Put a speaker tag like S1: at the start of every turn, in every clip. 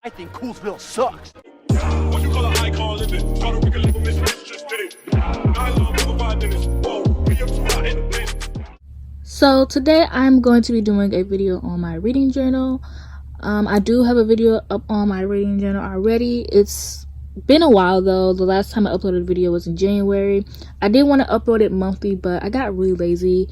S1: I think Coolsville sucks.
S2: What you call an icon living? Puerto Rican legal mistress just did it. 9 long over 5 minutes. Whoa, we up too hot in the place.
S3: So today I'm going to be doing a video on my reading journal. I do have a video up on my reading journal already. It's been a while though. The last time I uploaded a video was in January. I did want to upload it monthly, but I got really lazy.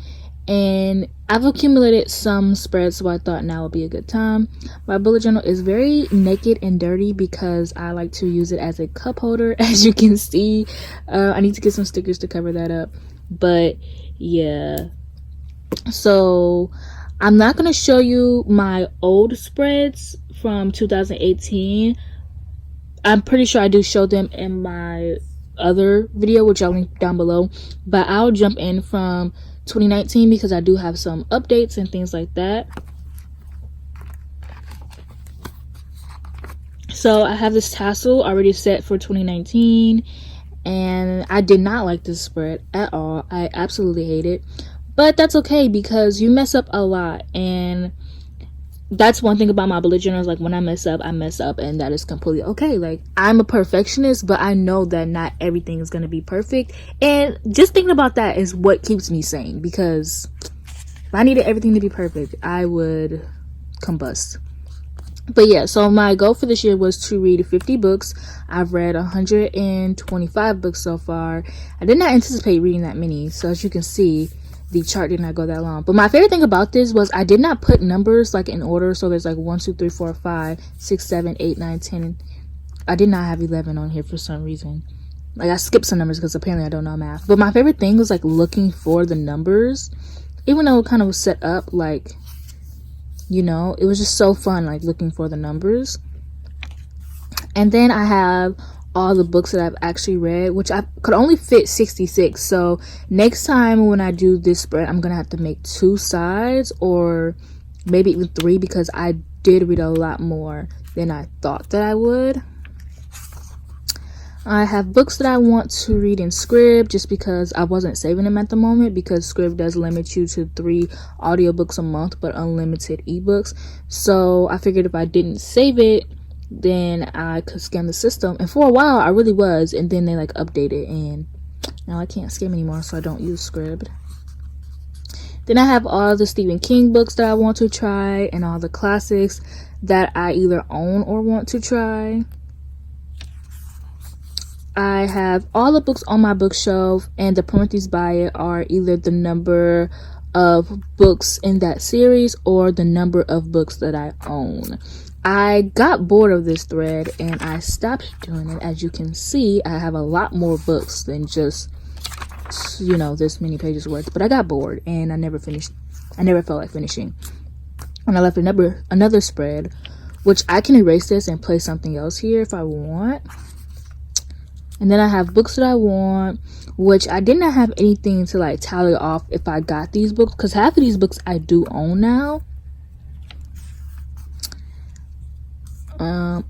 S3: And I've accumulated some spreads, so I thought now would be a good time. My bullet journal is very naked and dirty because I like to use it as a cup holder, as you can see. I need to get some stickers to cover that up. But yeah. So I'm not going to show you my old spreads from 2018. I'm pretty sure I do show them in my other video, which I'll link down below. But I'll jump in from 2019 because I do have some updates and things like that. So I have this tassel already set for 2019, and I did not like this spread at all. I absolutely hate it, but that's okay because you mess up a lot, and that's one thing about my bullet journal is like when I mess up, and that is completely okay. Like, I'm a perfectionist, but I know that not everything is going to be perfect, and just thinking about that is what keeps me sane, because if I needed everything to be perfect, I would combust. But yeah, so my goal for this year was to read 50 books. I've read 125 books so far. I did not anticipate reading that many, so as you can see, the chart did not go that long. But my favorite thing about this was I did not put numbers like in order. So there's like 1, 2, 3, 4, 5, 6, 7, 8, 9, 10. I did not have 11 on here for some reason. Like, I skipped some numbers because apparently I don't know math. But my favorite thing was like looking for the numbers, even though it kind of was set up like, you know, it was just so fun, like looking for the numbers. And then I have all the books that I've actually read, which I could only fit 66. So next time when I do this spread, I'm gonna have to make 2 sides or maybe even 3, because I did read a lot more than I thought that I would. I have books that I want to read in Scribd just because I wasn't saving them at the moment, because Scribd does limit you to 3 audiobooks a month but unlimited ebooks. So I figured if I didn't save it, then I could scan the system. And for a while I really was, and then they like updated, and now I can't scan anymore, so I don't use Scribd. Then I have all the Stephen King books that I want to try, and all the classics that I either own or want to try. I have all the books on my bookshelf, and the parentheses by it are either the number of books in that series or the number of books that I own. I got bored of this thread and I stopped doing it. As you can see, I have a lot more books than just, you know, this many pages worth. But I got bored and I never finished. I never felt like finishing. And I left another spread, which I can erase this and place something else here if I want. And then I have books that I want, which I did not have anything to like tally off if I got these books, because half of these books I do own now.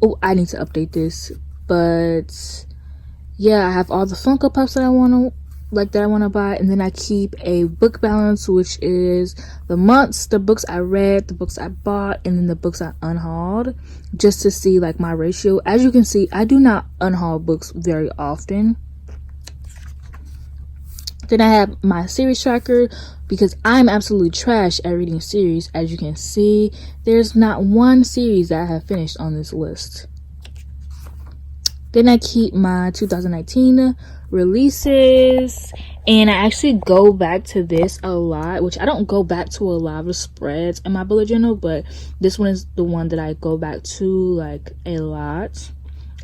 S3: Oh, I need to update this, but yeah, I have all the Funko Pops that I want to buy, and then I keep a book balance, which is the months, the books I read, the books I bought, and then the books I unhauled, just to see like my ratio. As you can see, I do not unhaul books very often. Then I have my series tracker, because I'm absolutely trash at reading series. As you can see, there's not one series that I have finished on this list. Then I keep my 2019 releases, and I actually go back to this a lot, which I don't go back to a lot of spreads in my bullet journal, but this one is the one that I go back to like a lot.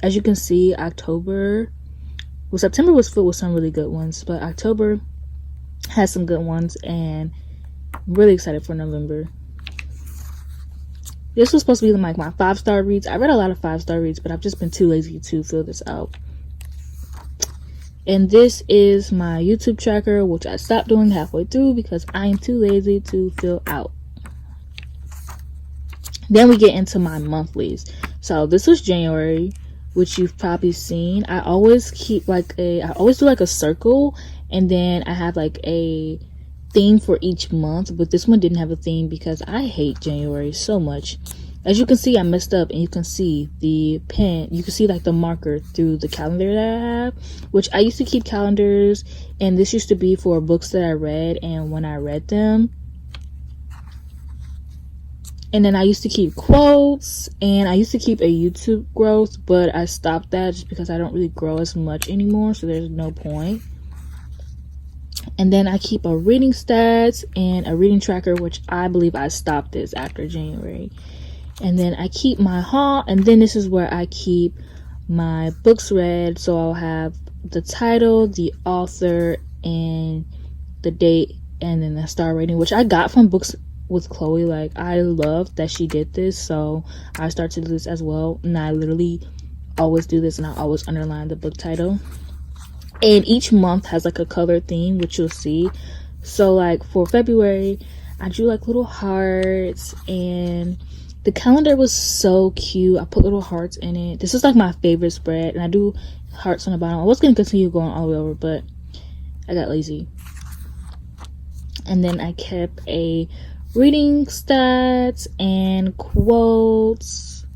S3: As you can see, September was filled with some really good ones, but October has some good ones, and I'm really excited for November. This was supposed to be like my 5-star reads. I read a lot of 5-star reads, but I've just been too lazy to fill this out. And this is my YouTube tracker, which I stopped doing halfway through because I am too lazy to fill out. Then we get into my monthlies. So this was January, which you've probably seen. I always do like a circle, and then I have like a theme for each month, but this one didn't have a theme because I hate January so much. As you can see, I messed up, and you can see the pen, you can see like the marker through the calendar that I have, which I used to keep calendars, and this used to be for books that I read and when I read them. And then I used to keep quotes, and I used to keep a YouTube growth, but I stopped that just because I don't really grow as much anymore, so there's no point. And then I keep a reading stats and a reading tracker, which I believe I stopped this after January. And then I keep my haul, and then this is where I keep my books read. So I'll have the title, the author, and the date, and then the star rating, which I got from Books with Chloe. Like, I love that she did this, so I start to do this as well. And I literally always do this, and I always underline the book title. And each month has like a color theme, which you'll see. So like for February, I drew like little hearts, and the calendar was so cute. I put little hearts in it. This is like my favorite spread, and I do hearts on the bottom. I was going to continue going all the way over, but I got lazy. And then I kept a reading stats and quotes,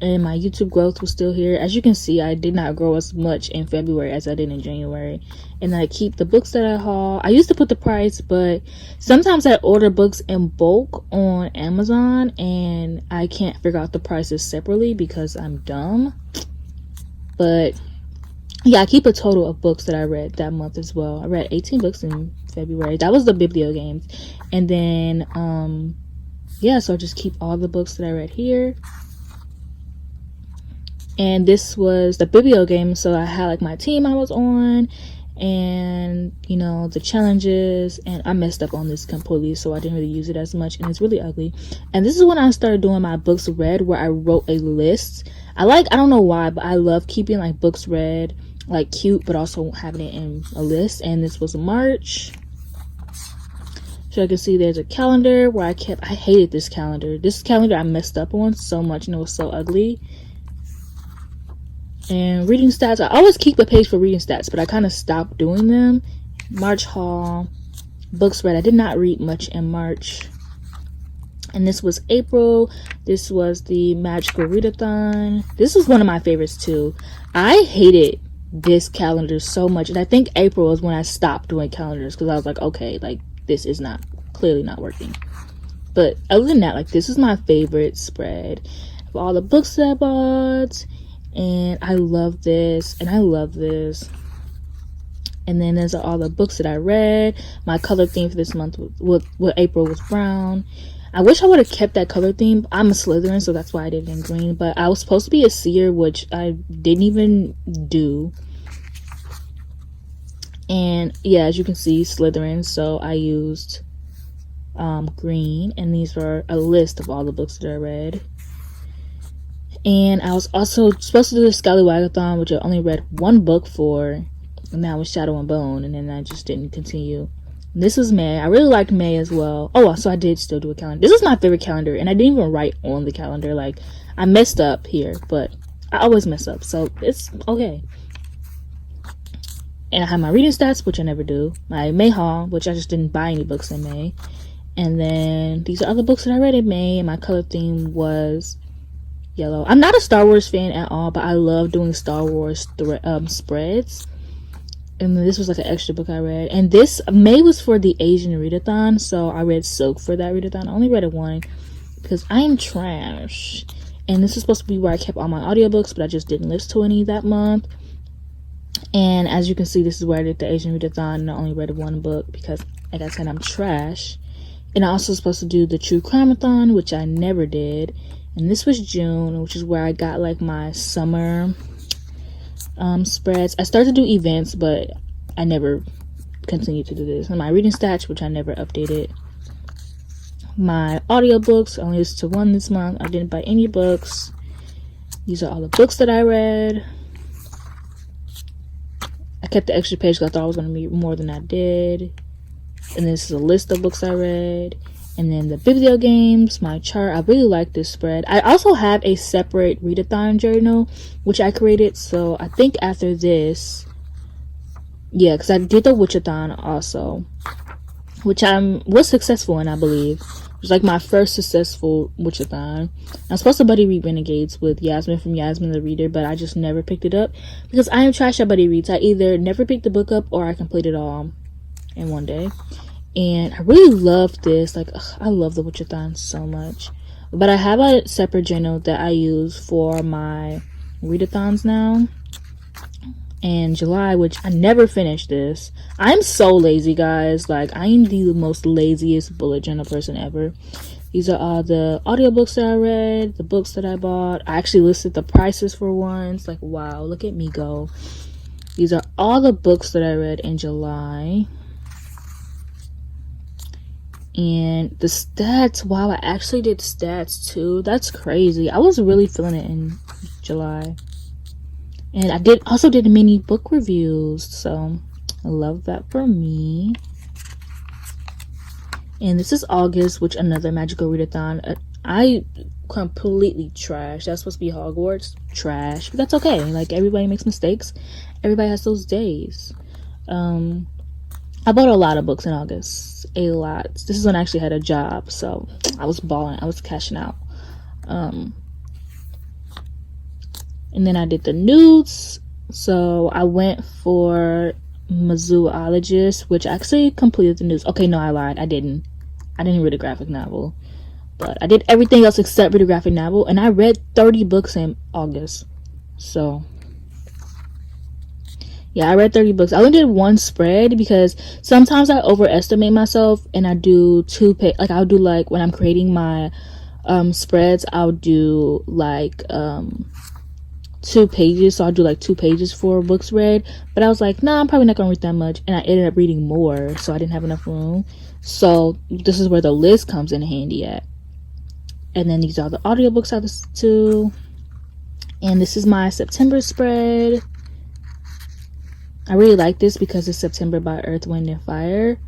S3: and my YouTube growth was still here. As you can see, I did not grow as much in February as I did in January. And I keep the books that I haul. I used to put the price, but sometimes I order books in bulk on Amazon, and I can't figure out the prices separately because I'm dumb. But yeah, I keep a total of books that I read that month as well. I read 18 books in February. That was the Biblio games. And then yeah, so I just keep all the books that I read here. And this was the Biblio game, so I had like my team I was on, and you know, the challenges, and I messed up on this completely, so I didn't really use it as much, and it's really ugly. And this is when I started doing my books read, where I wrote a list. I don't know why, but I love keeping like books read like cute, but also having it in a list. And this was March, so I can see there's a calendar where I hated this calendar. This calendar I messed up on so much, and it was so ugly. And reading stats, I always keep a page for reading stats, but I kind of stopped doing them. March haul, books read. I did not read much in March. And this was April. This was the Magical Readathon. This was one of my favorites too. I hated this calendar so much, and I think April is when I stopped doing calendars, because I was like, okay, like this is clearly not working. But other than that, like, this is my favorite spread of all the books that I bought. And I love this, and I love this. And then there's all the books that I read. My color theme for this month with April was brown. I wish I would have kept that color theme. I'm a Slytherin, so that's why I did it in green. But I was supposed to be a seer, which I didn't even do. And yeah, as you can see, Slytherin. So I used green, and these were a list of all the books that I read. And I was also supposed to do the Scallywagathon, which I only read one book for, and that was Shadow and Bone, and then I just didn't continue. This was May. I really liked May as well. Oh, so I did still do a calendar. This is my favorite calendar, and I didn't even write on the calendar. Like, I messed up here, but I always mess up, so it's okay. And I have my reading stats, which I never do. My May haul, which I just didn't buy any books in May. And then these are other books that I read in May, and my color theme was yellow. I'm not a Star Wars fan at all, but I love doing Star Wars spreads. And this was like an extra book I read. And this May was for the Asian readathon, so I read Silk for that readathon. I only read it one because I'm trash. And this is supposed to be where I kept all my audiobooks, but I just didn't listen to any that month. And as you can see, this is where I did the Asian readathon, and I only read one book because, like I said, I'm trash. And I also was supposed to do the True Crime-a-thon, which I never did. And this was June, which is where I got like my summer spreads. I started to do events, but I never continued to do this. And my reading stats, which I never updated. My audiobooks, I only listened to one this month. I didn't buy any books. These are all the books that I read. I kept the extra page because I thought I was going to be more than I did. And this is a list of books I read. And then the Biblio games, my chart. I really like this spread. I also have a separate readathon journal, which I created. So I think after this, yeah, because I did the Witchathon also, which I was successful in, I believe. was like my first successful Witchathon. I'm supposed to buddy read Renegades with Yasmin from Yasmin the Reader, but I just never picked it up because I am trash at buddy reads. I either never picked the book up or I complete it all in one day. And I really love this. Like, I love the Witchathon so much. But I have a separate journal that I use for my readathons now. And July, which I never finished this. I'm so lazy, guys. Like, I am the most laziest bullet journal person ever. These are all the audiobooks that I read, the books that I bought. I actually listed the prices for once. Like, wow, look at me go. These are all the books that I read in July. And the stats, wow, I actually did stats too. That's crazy. I was really feeling it in July. And I also did mini book reviews, so I love that for me. And this is August, which another magical readathon. I completely trash. That's supposed to be Hogwarts. Trash. But that's okay. Like, everybody makes mistakes. Everybody has those days. I bought a lot of books in August. A lot. This is when I actually had a job, so I was balling. I was cashing out. And then I did the nudes. So I went for Mizoologist, which actually completed the nudes. Okay, no, I lied. I didn't read a graphic novel. But I did everything else except read a graphic novel. And I read 30 books in August. So yeah, I read 30 books. I only did one spread because sometimes I overestimate myself and I do I'll do like when I'm creating my spreads, I'll do like 2 pages. So I'll do like 2 pages for books read. But I was like, nah, I'm probably not gonna read that much, and I ended up reading more, so I didn't have enough room. So this is where the list comes in handy at. And then these are the audiobooks I listened to. And this is my September spread. I really like this because it's September by Earth, Wind, and Fire.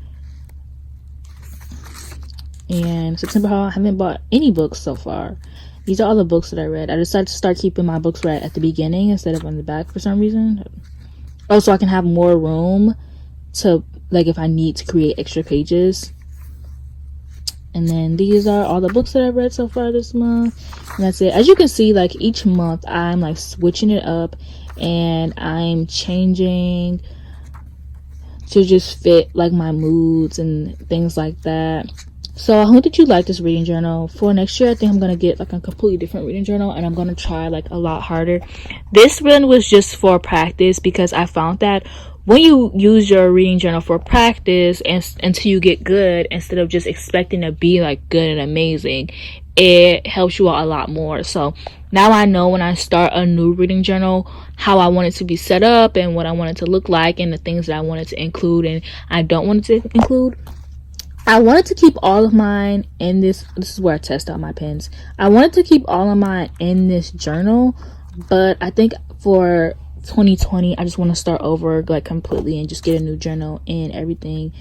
S3: And September Haul, I haven't bought any books so far. These are all the books that I read. I decided to start keeping my books read at the beginning instead of on the back for some reason. Oh, so I can have more room to, like, if I need to create extra pages. And then these are all the books that I've read so far this month. And that's it. As you can see, like, each month I'm like switching it up and I'm changing to just fit like my moods and things like that. So I hope that you like this reading journal. For next year, I think I'm gonna get like a completely different reading journal, and I'm gonna try like a lot harder. This one was just for practice because I found that when you use your reading journal for practice and until you get good, instead of just expecting to be like good and amazing, it helps you out a lot more. So now I know when I start a new reading journal how I want it to be set up and what I want it to look like and the things that I want it to include and I don't want it to include. I wanted to keep all of mine in this is where I test out my pens. I wanted to keep all of mine in this journal, but I think for 2020 I just want to start over like completely and just get a new journal and everything,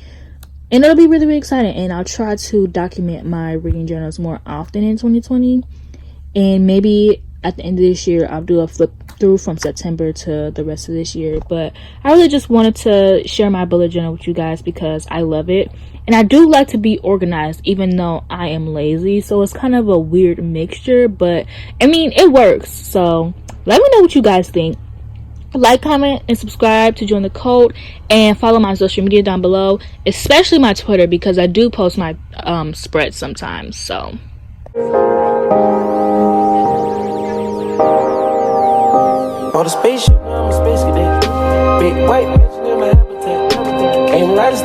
S3: and it'll be really, really exciting. And I'll try to document my reading journals more often in 2020, and maybe at the end of this year I'll do a flip through from September to the rest of this year. But I really just wanted to share my bullet journal with you guys because I love it, and I do like to be organized even though I am lazy, so it's kind of a weird mixture, but I mean it works. So let me know what you guys think. Like, comment, and subscribe to join the cult, and follow my social media down below, especially my Twitter because I do post my spreads sometimes. So
S1: on the spaceship, I'm a space cadet. Big white bitch in my habitat. Ain't a lot of